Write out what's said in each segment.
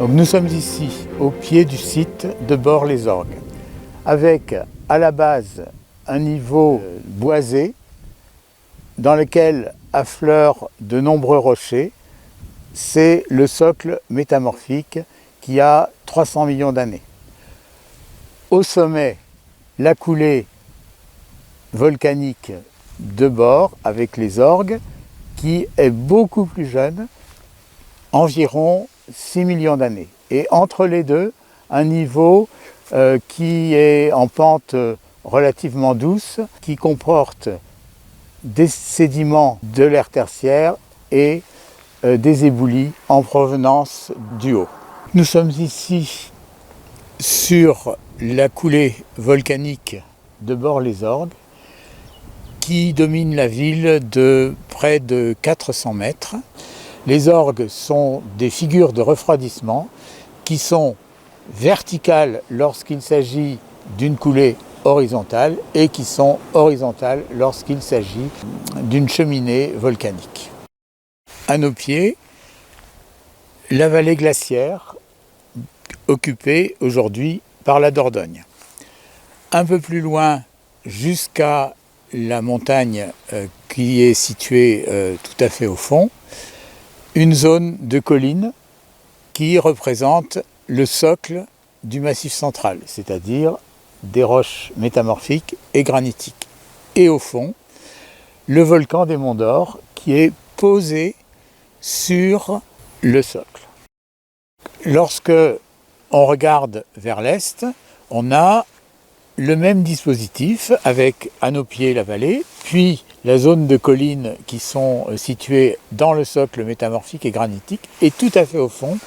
Donc nous sommes ici au pied du site de Bord-les-Orgues, avec à la base un niveau boisé dans lequel affleurent de nombreux rochers. C'est le socle métamorphique qui a 300 millions d'années. Au sommet, la coulée volcanique de Bord avec les orgues qui est beaucoup plus jeune, environ 6 millions d'années. Et entre les deux, un niveau qui est en pente relativement douce, qui comporte des sédiments de l'ère tertiaire et des éboulis en provenance du haut. Nous sommes ici sur la coulée volcanique de Bord-les-Orgues qui domine la ville de près de 400 mètres. Les orgues sont des figures de refroidissement qui sont verticales lorsqu'il s'agit d'une coulée horizontale et qui sont horizontales lorsqu'il s'agit d'une cheminée volcanique. À nos pieds, la vallée glaciaire occupée aujourd'hui par la Dordogne. Un peu plus loin, jusqu'à la montagne qui est située tout à fait au fond, une zone de collines qui représente le socle du massif central, c'est-à-dire des roches métamorphiques et granitiques. Et au fond, le volcan des Monts d'Or qui est posé sur le socle. Lorsque on regarde vers l'est, on a le même dispositif avec à nos pieds la vallée, puis la zone de collines qui sont situées dans le socle métamorphique et granitique, et tout à fait au fond,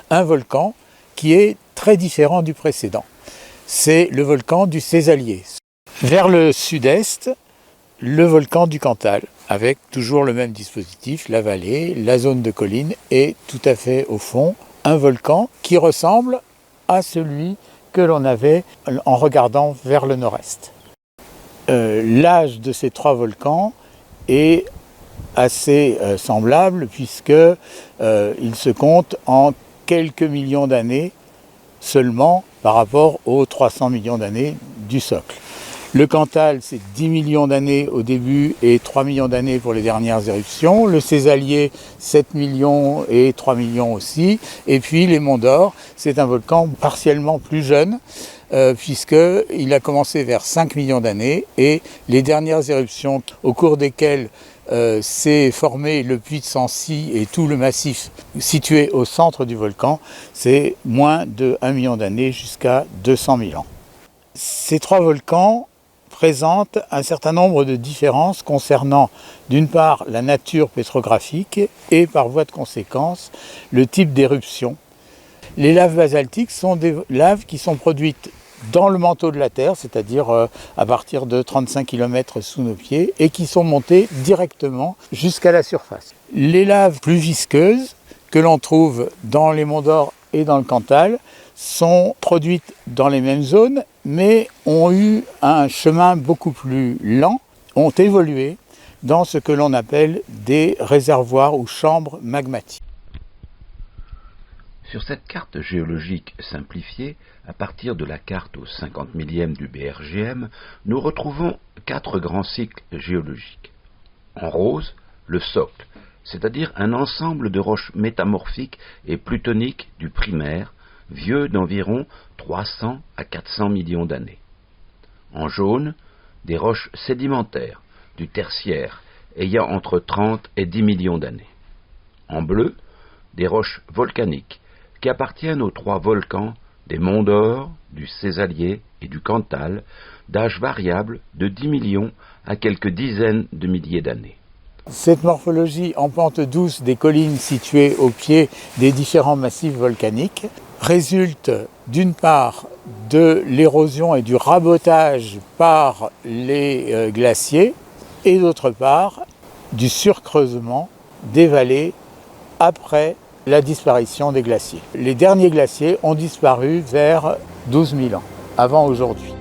un volcan qui est très différent du précédent. C'est le volcan du Césalier. Vers le sud-est, le volcan du Cantal, avec toujours le même dispositif, la vallée, la zone de collines, et tout à fait au fond, un volcan qui ressemble à celui que l'on avait en regardant vers le nord-est. L'âge de ces trois volcans est assez semblable puisqu'il se compte en quelques millions d'années seulement par rapport aux 300 millions d'années du socle. Le Cantal, c'est 10 millions d'années au début et 3 millions d'années pour les dernières éruptions. Le Césalier, 7 millions et 3 millions aussi. Et puis les Monts d'Or, c'est un volcan partiellement plus jeune, puisqu'il a commencé vers 5 millions d'années. Et les dernières éruptions au cours desquelles s'est formé le puits de Sancy et tout le massif situé au centre du volcan, c'est moins de 1 million d'années jusqu'à 200 000 ans. Ces trois volcans présentent un certain nombre de différences concernant, d'une part, la nature pétrographique et, par voie de conséquence, le type d'éruption. Les laves basaltiques sont des laves qui sont produites dans le manteau de la Terre, c'est-à-dire à partir de 35 km sous nos pieds, et qui sont montées directement jusqu'à la surface. Les laves plus visqueuses, que l'on trouve dans les Monts d'Or et dans le Cantal, sont produites dans les mêmes zones, mais ont eu un chemin beaucoup plus lent, ont évolué dans ce que l'on appelle des réservoirs ou chambres magmatiques. Sur cette carte géologique simplifiée, à partir de la carte au 50 millième du BRGM, nous retrouvons 4 grands cycles géologiques. En rose, le socle, c'est-à-dire un ensemble de roches métamorphiques et plutoniques du primaire, vieux d'environ 300 à 400 millions d'années. En jaune, des roches sédimentaires, du tertiaire, ayant entre 30 et 10 millions d'années. En bleu, des roches volcaniques, qui appartiennent aux 3 volcans des Monts d'Or, du Césalier et du Cantal, d'âge variable de 10 millions à quelques dizaines de milliers d'années. Cette morphologie en pente douce des collines situées au pied des différents massifs volcaniques résulte d'une part de l'érosion et du rabotage par les glaciers et d'autre part du surcreusement des vallées après la disparition des glaciers. Les derniers glaciers ont disparu vers 12 000 ans, avant aujourd'hui.